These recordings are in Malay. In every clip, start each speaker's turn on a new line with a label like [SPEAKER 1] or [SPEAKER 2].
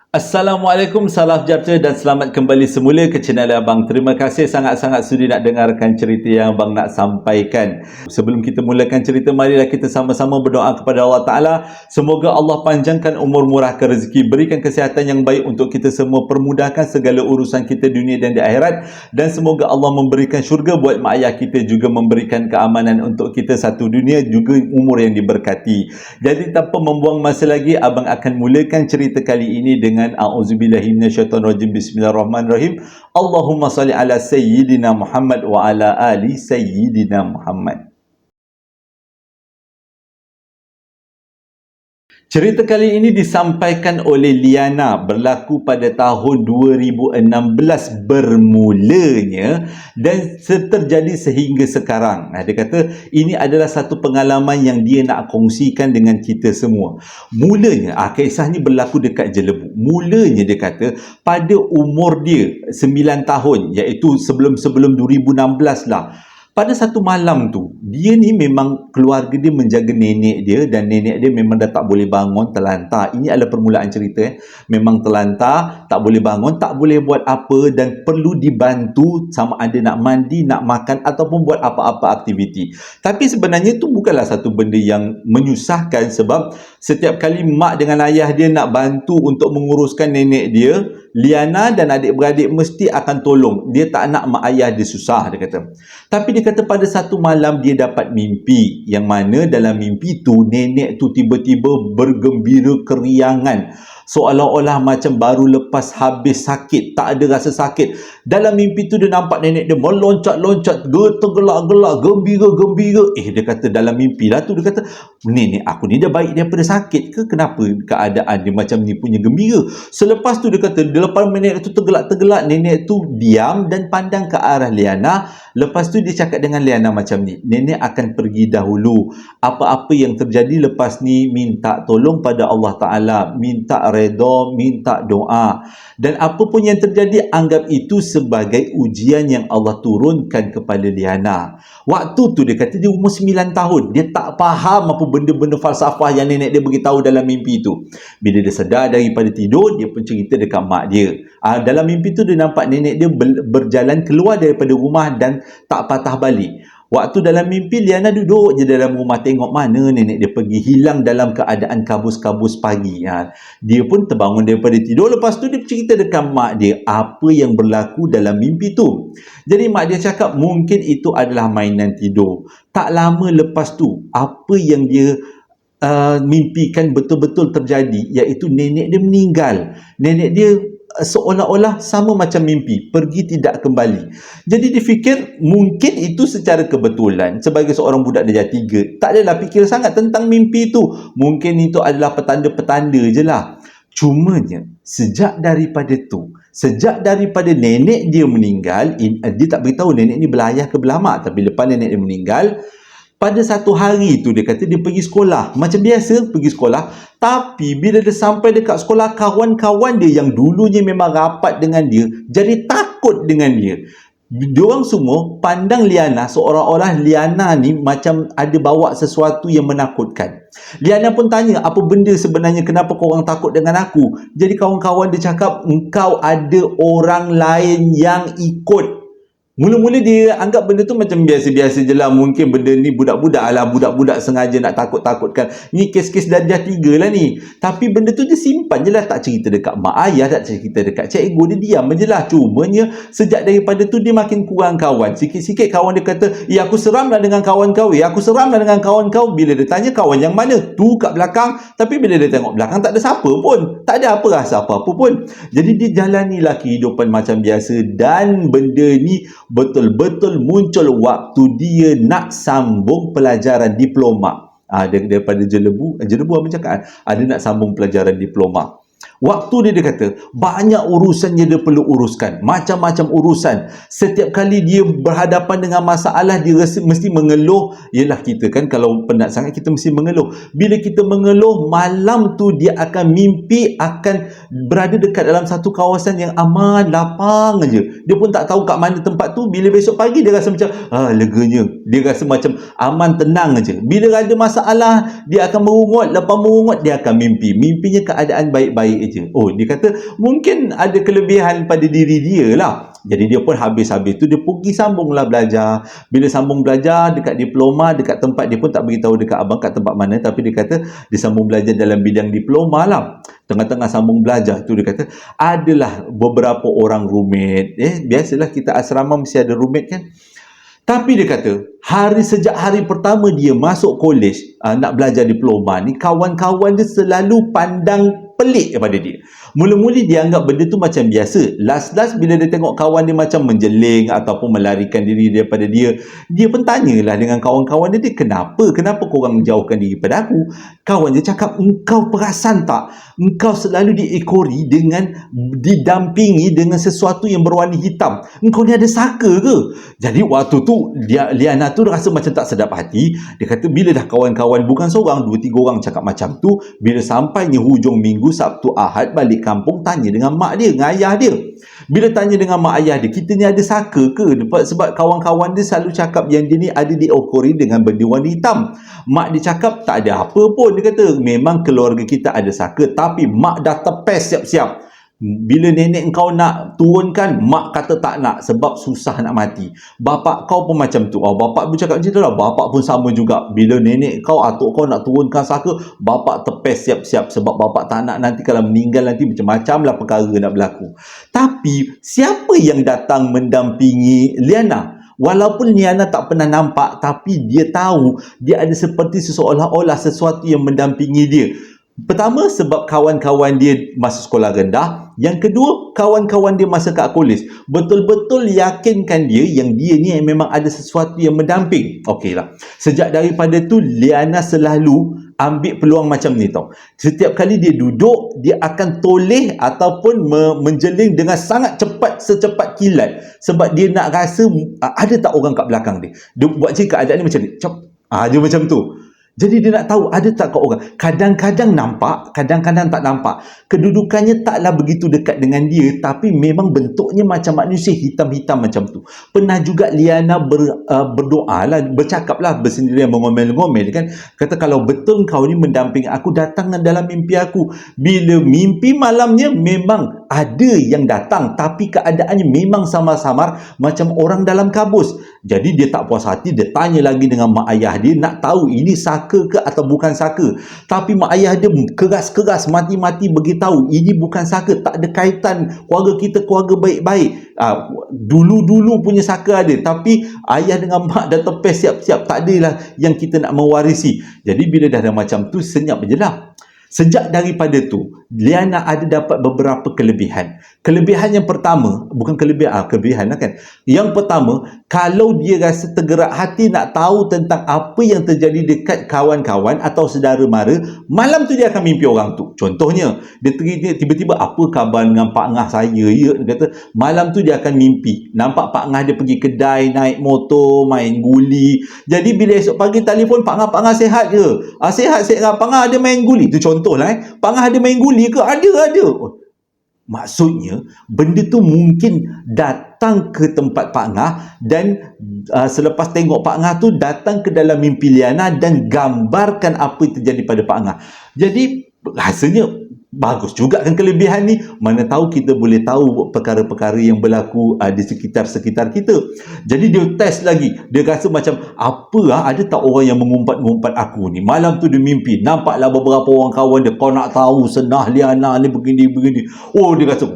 [SPEAKER 1] Assalamualaikum, salam sejahtera dan selamat kembali semula ke channel Abang. Terima kasih sangat-sangat sudi nak dengarkan cerita yang Abang nak sampaikan. Sebelum kita mulakan cerita, marilah kita sama-sama berdoa kepada Allah Ta'ala. Semoga Allah panjangkan umur, murahkan rezeki, berikan kesihatan yang baik untuk kita semua, permudahkan segala urusan kita dunia dan di akhirat. Dan semoga Allah memberikan syurga buat mak ayah kita, juga memberikan keamanan untuk kita satu dunia, juga umur yang diberkati. Jadi tanpa membuang masa lagi, Abang akan mulakan cerita kali ini dengan a'udzubillahi minasyaitonirrajim. Bismillahirrahmanirrahim. Allahumma salli ala sayyidina Muhammad wa ala ali sayyidina Muhammad. Cerita kali ini disampaikan oleh Liana, berlaku pada tahun 2016 bermulanya dan terjadi sehingga sekarang. Dia kata ini adalah satu pengalaman yang dia nak kongsikan dengan kita semua. Mulanya, kisah ni berlaku dekat Jelebu. Mulanya dia kata pada umur dia 9 tahun, iaitu sebelum 2016 lah. Pada satu malam tu, dia ni memang keluarga dia menjaga nenek dia dan nenek dia memang dah tak boleh bangun, terlantar. Ini adalah permulaan cerita. Memang terlantar, tak boleh bangun, tak boleh buat apa dan perlu dibantu sama ada nak mandi, nak makan ataupun buat apa-apa aktiviti. Tapi sebenarnya tu bukanlah satu benda yang menyusahkan, sebab setiap kali mak dengan ayah dia nak bantu untuk menguruskan nenek dia, Liana dan adik-beradik mesti akan tolong. Dia tak nak mak ayah dia susah, dia kata. Tapi dia kata pada satu malam dia dapat mimpi, yang mana dalam mimpi tu nenek tu tiba-tiba bergembira keriangan, seolah-olah macam baru lepas habis sakit, tak ada rasa sakit. Dalam mimpi tu dia nampak nenek dia meloncat-loncat, tergelak-gelak, gembira-gembira. Dia kata dalam mimpi lah tu dia kata, nenek aku ni dah baik daripada sakit ke? Kenapa keadaan dia macam ni punya gembira? Selepas tu dia kata, lepas nenek tu tergelak-tergelak, nenek tu diam dan pandang ke arah Liana. Lepas tu dia cakap dengan Liana macam ni, nenek akan pergi dahulu. Apa-apa yang terjadi lepas ni, minta tolong pada Allah Ta'ala, minta redha, minta doa. Dan apa pun yang terjadi, anggap itu sebagai ujian yang Allah turunkan kepada Liana. Waktu tu dia kata dia umur 9 tahun. Dia tak faham apa benda-benda falsafah yang nenek dia beritahu dalam mimpi tu. Bila dia sedar daripada tidur, dia pun cerita dekat mak dia. Dalam mimpi tu dia nampak nenek dia berjalan keluar daripada rumah dan tak patah balik. Waktu dalam mimpi, Liana duduk je dalam rumah, tengok mana nenek dia pergi, hilang dalam keadaan kabus-kabus pagi. Dia pun terbangun daripada tidur. Lepas tu dia cerita dekat mak dia apa yang berlaku dalam mimpi tu. Jadi mak dia cakap mungkin itu adalah mainan tidur. Tak lama lepas tu, apa yang dia mimpikan betul-betul terjadi, iaitu nenek dia meninggal. Nenek dia seolah-olah sama macam mimpi, pergi tidak kembali. Jadi dia fikir mungkin itu secara kebetulan. Sebagai seorang budak darjah 3, tak adalah fikir sangat tentang mimpi itu. Mungkin itu adalah petanda-petanda je lah. Cumanya sejak daripada nenek dia meninggal, dia tak beritahu nenek ni belah ayah ke belah mak. Tapi lepas nenek dia meninggal, pada satu hari tu dia kata dia pergi sekolah. Macam biasa pergi sekolah. Tapi bila dia sampai dekat sekolah, kawan-kawan dia yang dulunya memang rapat dengan dia, jadi takut dengan dia. Diorang semua pandang Liana seolah-olah Liana ni macam ada bawa sesuatu yang menakutkan. Liana pun tanya, apa benda sebenarnya, kenapa korang takut dengan aku? Jadi kawan-kawan dia cakap, engkau ada orang lain yang ikut. Mula-mula dia anggap benda tu macam biasa-biasa je lah. Mungkin benda ni budak-budak lah. Budak-budak sengaja nak takut-takutkan. Ni kes-kes darjah 3 lah ni. Tapi benda tu dia simpan je lah. Tak cerita dekat mak ayah, tak cerita dekat cikgu. Dia diam je lah. Cumanya sejak daripada tu dia makin kurang kawan. Sikit-sikit kawan dia kata, aku seram lah dengan kawan kau. Aku seram lah dengan kawan kau. Bila dia tanya kawan yang mana? Tu kat belakang. Tapi bila dia tengok belakang, tak ada siapa pun. Tak ada apa rasa apa-apa pun. Jadi dia jalanilah kehidupan macam biasa. Dan benda ni betul-betul muncul waktu dia nak sambung pelajaran diploma. Daripada Jelebu apa cakap? Dia nak sambung pelajaran diploma. Waktu dia kata banyak urusan yang dia perlu uruskan, macam-macam urusan. Setiap kali dia berhadapan dengan masalah, dia mesti mengeluh. Yelah, kita kan kalau penat sangat kita mesti mengeluh. Bila kita mengeluh, malam tu dia akan mimpi akan berada dekat dalam satu kawasan yang aman, lapang aja. Dia pun tak tahu kat mana tempat tu. Bila besok pagi dia rasa macam leganya. Dia rasa macam aman, tenang aja. Bila ada masalah, dia akan merungut. Lepas merungut, dia akan mimpi. Mimpinya keadaan baik-baik je. Oh, dia kata mungkin ada kelebihan pada diri dia lah. Jadi dia pun habis-habis tu dia pergi sambunglah belajar. Bila sambung belajar dekat diploma, dekat tempat dia pun tak beritahu dekat abang kat tempat mana, tapi dia kata dia sambung belajar dalam bidang diploma lah. Tengah-tengah sambung belajar tu dia kata adalah beberapa orang roommate. Biasalah kita asrama mesti ada roommate kan. Tapi dia kata, sejak hari pertama dia masuk college, nak belajar diploma ni, kawan-kawan dia selalu pandang pelik kepada dia. Mula-mula dia anggap benda tu macam biasa. Last-last bila dia tengok kawan dia macam menjeling ataupun melarikan diri daripada dia, dia pun tanyalah dengan kawan-kawan dia, kenapa korang menjauhkan diri pada aku? Kawan dia cakap, engkau perasan tak? Engkau selalu diekori dengan, didampingi dengan sesuatu yang berwarna hitam. Engkau ni ada saka ke? Jadi waktu tu Liana tu rasa macam tak sedap hati. Dia kata bila dah kawan-kawan bukan seorang, 2-3 orang cakap macam tu, bila sampainya hujung minggu Sabtu Ahad balik kampung, tanya dengan mak dia, dengan ayah dia. Bila tanya dengan mak ayah dia, kita ni ada saka ke? Sebab kawan-kawan dia selalu cakap yang dia ni ada diokori dengan benda warna hitam. Mak dia cakap tak ada apa pun. Dia kata memang keluarga kita ada saka, tapi mak dah tepes siap-siap. Bila nenek kau nak turunkan, mak kata tak nak sebab susah nak mati. Bapak kau pun macam tu. Bapak pun cakap macam tu lah. Bapak pun sama juga. Bila nenek kau, atuk kau nak turunkan saka, bapak tepes siap-siap sebab bapak tak nak nanti kalau meninggal nanti macam-macam lah perkara nak berlaku. Tapi siapa yang datang mendampingi Liana? Walaupun Liana tak pernah nampak, tapi dia tahu dia ada seperti seolah-olah sesuatu yang mendampingi dia. Pertama, sebab kawan-kawan dia masa sekolah rendah. Yang kedua, kawan-kawan dia masa kat kolej betul-betul yakinkan dia yang dia ni memang ada sesuatu yang mendamping. Okey lah. Sejak daripada tu, Liana selalu ambil peluang macam ni tau. Setiap kali dia duduk, dia akan toleh ataupun menjeling dengan sangat cepat, secepat kilat. Sebab dia nak rasa ada tak orang kat belakang dia. Dia buat je keadaan ni macam ni. Dia macam tu. Jadi dia nak tahu ada tak kat orang. Kadang-kadang nampak, kadang-kadang tak nampak. Kedudukannya taklah begitu dekat dengan dia, tapi memang bentuknya macam manusia hitam-hitam macam tu. Pernah juga Liana berdoa lah, bercakap lah bersendirian, mengomel-ngomel kan. Kata kalau betul kau ni mendamping aku, datang dalam mimpi aku. Bila mimpi malamnya memang ada yang datang, tapi keadaannya memang samar-samar macam orang dalam kabus. Jadi dia tak puas hati, dia tanya lagi dengan mak ayah dia, nak tahu ini saka ke atau bukan saka. Tapi mak ayah dia keras-keras, mati-mati beritahu ini bukan saka, tak ada kaitan, keluarga kita keluarga baik-baik. Dulu-dulu punya saka ada, tapi ayah dengan mak dah tepes siap-siap, tak adalah yang kita nak mewarisi. Jadi bila dah ada macam tu, senyap je lah. Sejak daripada tu, Liana ada dapat beberapa kelebihan. Kelebihan yang pertama, bukan kelebihan lah kan. Yang pertama, kalau dia rasa tergerak hati nak tahu tentang apa yang terjadi dekat kawan-kawan atau saudara mara, malam tu dia akan mimpi orang tu. Contohnya, dia tiba-tiba apa khabar dengan Pak Ngah saya? Dia kata, malam tu dia akan mimpi. Nampak Pak Ngah dia pergi kedai, naik motor, main guli. Jadi bila esok pagi telefon, Pak Ngah sihat ke? Sihat. Pak Ngah ada main guli. Itu contohlah. Pak Ngah ada main guli ke? Ada. Maksudnya, benda tu mungkin datang ke tempat Pak Ngah dan selepas tengok Pak Ngah tu, datang ke dalam mimpi Liana dan gambarkan apa yang terjadi pada Pak Ngah. Jadi, rasanya bagus juga kan kelebihan ni. Mana tahu kita boleh tahu perkara-perkara yang berlaku di sekitar-sekitar kita. Jadi dia test lagi. Dia rasa macam, ada tak orang yang mengumpat-ngumpat aku ni? Malam tu dia mimpi. Nampaklah beberapa orang kawan dia. Kau nak tahu senah Liana ni begini-begini. Dia rasa,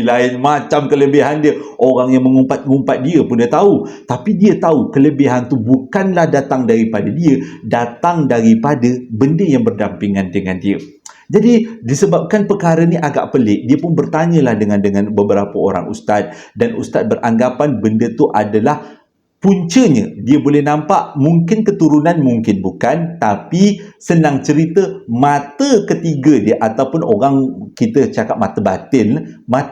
[SPEAKER 1] lain macam kelebihan dia. Orang yang mengumpat-ngumpat dia pun dia tahu. Tapi dia tahu kelebihan tu bukanlah datang daripada dia. Datang daripada benda yang berdampingan dengan dia. Jadi disebabkan perkara ni agak pelik, dia pun bertanyalah dengan beberapa orang ustaz, dan ustaz beranggapan benda tu adalah puncanya. Dia boleh nampak mungkin keturunan, mungkin bukan, tapi senang cerita mata ketiga dia ataupun orang kita cakap mata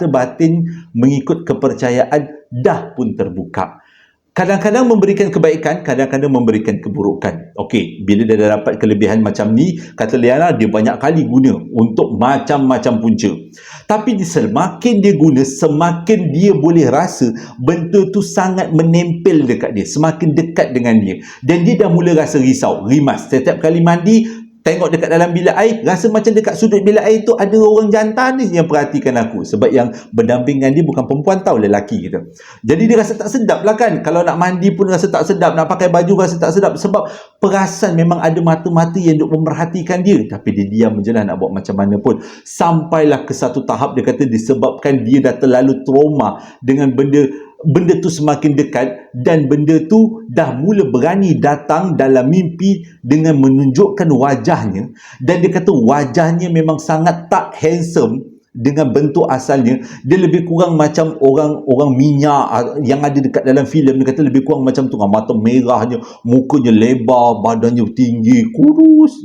[SPEAKER 1] batin mengikut kepercayaan dah pun terbuka. Kadang-kadang memberikan kebaikan, kadang-kadang memberikan keburukan. Okey, bila dia dah dapat kelebihan macam ni, kata Liana, dia banyak kali guna untuk macam-macam punca. Tapi semakin dia guna, semakin dia boleh rasa benda tu sangat menempel dekat dia, semakin dekat dengan dia. Dan dia dah mula rasa risau, rimas. Setiap kali mandi, tengok dekat dalam bilik air, rasa macam dekat sudut bilik air tu ada orang jantan ni yang perhatikan aku. Sebab yang berdampingan dia bukan perempuan tau, lelaki kita. Jadi dia rasa tak sedap lah kan. Kalau nak mandi pun rasa tak sedap, nak pakai baju rasa tak sedap. Sebab perasan memang ada mata-mata yang duk memerhatikan dia. Tapi dia diam je lah, nak buat macam mana pun. Sampailah ke satu tahap dia kata disebabkan dia dah terlalu trauma dengan benda tu semakin dekat, dan benda tu dah mula berani datang dalam mimpi dengan menunjukkan wajahnya, dan dia kata wajahnya memang sangat tak handsome dengan bentuk asalnya. Dia lebih kurang macam orang minyak yang ada dekat dalam filem. Dia kata lebih kurang macam tu, mata merahnya, mukanya lebar, badannya tinggi, kurus.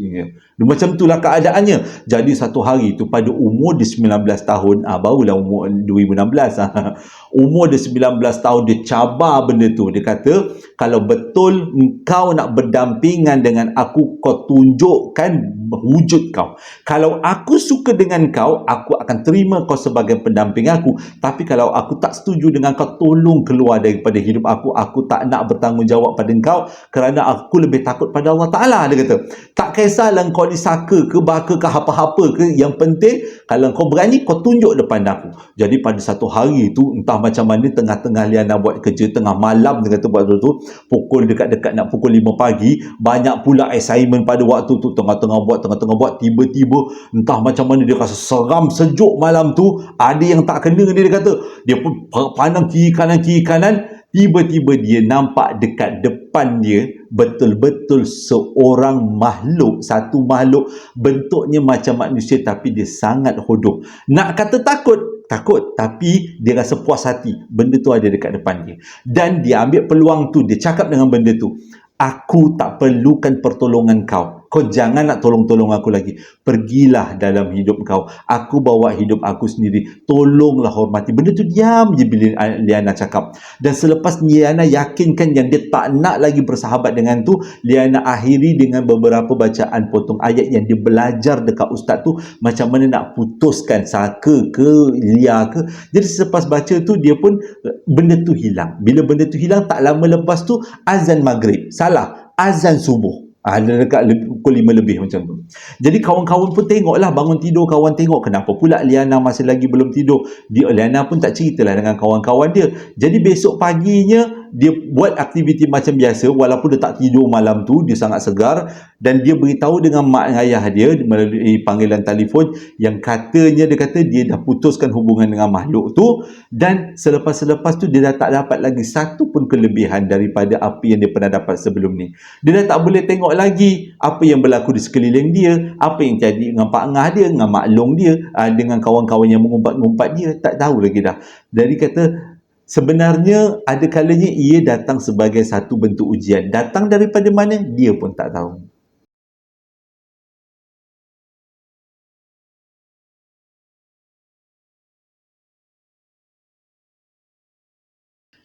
[SPEAKER 1] Dia macam itulah keadaannya. Jadi satu hari tu pada umur dia 19 tahun, barulah umur 2016, umur dia 19 tahun, dia cabar benda tu. Dia kata kalau betul kau nak berdampingan dengan aku, kau tunjukkan wujud kau. Kalau aku suka dengan kau, aku akan terima kau sebagai pendamping aku. Tapi kalau aku tak setuju dengan kau, tolong keluar daripada hidup aku. Aku tak nak bertanggungjawab pada kau kerana aku lebih takut pada Allah Ta'ala. Dia kata tak kisahlah kau ni saka ke baka ke apa-apa ke, yang penting kalau kau berani kau tunjuk depan aku. Jadi pada satu hari tu, entah macam mana, tengah-tengah Liana buat kerja, tengah malam dia kata buat tu, pukul dekat-dekat nak pukul 5 pagi, banyak pula assignment pada waktu tu, tengah-tengah buat, tiba-tiba entah macam mana dia rasa seram, sejuk malam tu, ada yang tak kena dia kata. Dia pun pandang kiri kanan, tiba-tiba dia nampak dekat depan dia betul-betul seorang makhluk, satu makhluk bentuknya macam manusia tapi dia sangat hodoh. Nak kata takut, tapi dia rasa puas hati benda tu ada dekat depan dia, dan dia ambil peluang tu, dia cakap dengan benda tu, aku tak perlukan pertolongan kau. Kau jangan nak tolong-tolong aku lagi. Pergilah dalam hidup kau. Aku bawa hidup aku sendiri. Tolonglah hormati. Benda tu diam je bila Liana cakap. Dan selepas Liana yakinkan yang dia tak nak lagi bersahabat dengan tu, Liana akhiri dengan beberapa bacaan potong ayat yang dia belajar dekat ustaz tu, macam mana nak putuskan saka ke Lia ke. Jadi selepas baca tu, dia pun benda tu hilang. Bila benda tu hilang, tak lama lepas tu azan maghrib. Salah, azan subuh. Ada dekat pukul 5 lebih macam tu. Jadi kawan-kawan pun tengoklah, bangun tidur, kawan tengok kenapa pula Liana masih lagi belum tidur. Liana pun tak ceritalah dengan kawan-kawan dia. Jadi besok paginya dia buat aktiviti macam biasa, walaupun dia tak tidur malam tu, dia sangat segar, dan dia beritahu dengan mak ayah dia melalui panggilan telefon yang katanya, dia kata dia dah putuskan hubungan dengan makhluk tu, dan selepas tu dia dah tak dapat lagi satu pun kelebihan daripada apa yang dia pernah dapat sebelum ni. Dia dah tak boleh tengok lagi apa yang berlaku di sekeliling dia, apa yang jadi dengan Pak Ngah dia, dengan Mak Long dia, dengan kawan-kawan yang mengumpat-ngumpat dia, tak tahu lagi dah. Jadi kata sebenarnya ada kalanya ia datang sebagai satu bentuk ujian. Datang daripada mana, dia pun tak tahu.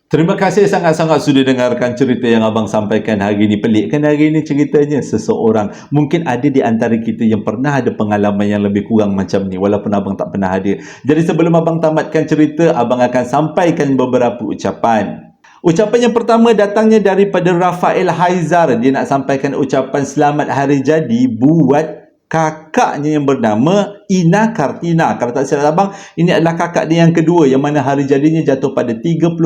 [SPEAKER 1] Terima kasih sangat-sangat sudah dengarkan cerita yang abang sampaikan hari ini. Pelik kan hari ini ceritanya? Seseorang, mungkin ada di antara kita yang pernah ada pengalaman yang lebih kurang macam ni, walaupun abang tak pernah ada. Jadi sebelum abang tamatkan cerita, abang akan sampaikan beberapa ucapan. Ucapan yang pertama datangnya daripada Rafael Haizar. Dia nak sampaikan ucapan selamat hari jadi buat kakaknya yang bernama Ina Kartina. Kalau tak silap abang, ini adalah kakak dia yang kedua, yang mana hari jadinya jatuh pada 23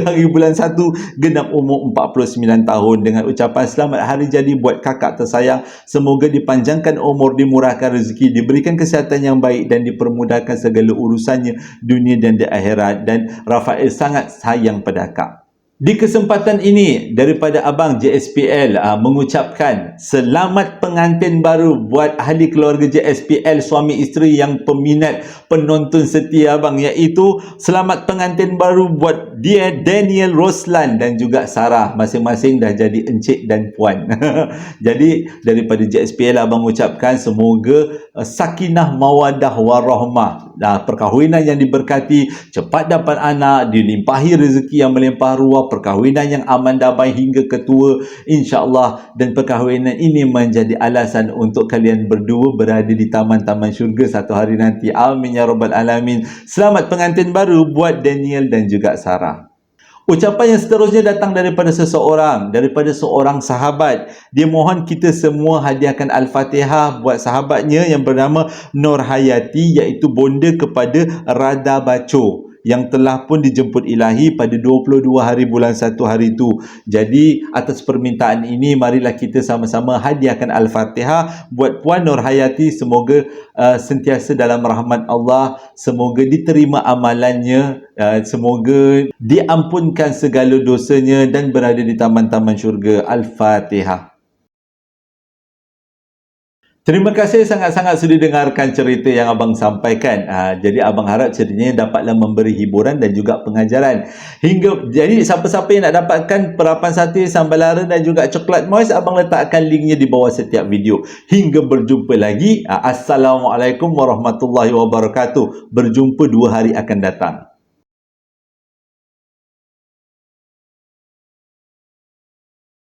[SPEAKER 1] hari bulan 1, genap umur 49 tahun. Dengan ucapan selamat hari jadi buat kakak tersayang. Semoga dipanjangkan umur, dimurahkan rezeki, diberikan kesihatan yang baik dan dipermudahkan segala urusannya dunia dan di akhirat. Dan Rafael sangat sayang pada kak. Di kesempatan ini, daripada abang JSPL mengucapkan selamat pengantin baru buat ahli keluarga JSPL, suami isteri yang peminat penonton setia abang, iaitu selamat pengantin baru buat dia Daniel, Roslan dan juga Sarah. Masing-masing dah jadi encik dan puan. Jadi daripada JSPL abang ucapkan semoga sakinah mawadah warahmah, perkahwinan yang diberkati, cepat dapat anak, dilimpahi rezeki yang melimpah ruah, perkahwinan yang aman damai hingga ketua insya-Allah, dan perkahwinan ini menjadi alasan untuk kalian berdua berada di taman-taman syurga satu hari nanti. Amin ya rabbal alamin. Selamat pengantin baru buat Daniel dan juga Sarah. Ucapan yang seterusnya datang daripada seorang sahabat. Dia mohon kita semua hadiahkan Al-Fatihah buat sahabatnya yang bernama Nur Hayati, iaitu bonda kepada Radha Baco, yang telah pun dijemput ilahi pada 22 hari bulan 1 hari itu. Jadi atas permintaan ini, marilah kita sama-sama hadiahkan Al-Fatihah buat Puan Nur Hayati. Semoga sentiasa dalam rahmat Allah, semoga diterima amalannya, semoga diampunkan segala dosanya dan berada di taman-taman syurga. Al-Fatihah. Terima kasih sangat-sangat sudah dengarkan cerita yang abang sampaikan. Jadi abang harap ceritanya dapatlah memberi hiburan dan juga pengajaran. Jadi siapa-siapa yang nak dapatkan perapan sate, sambal lara dan juga coklat moist, abang letakkan linknya di bawah setiap video. Hingga berjumpa lagi. Assalamualaikum warahmatullahi wabarakatuh. Berjumpa 2 hari akan datang.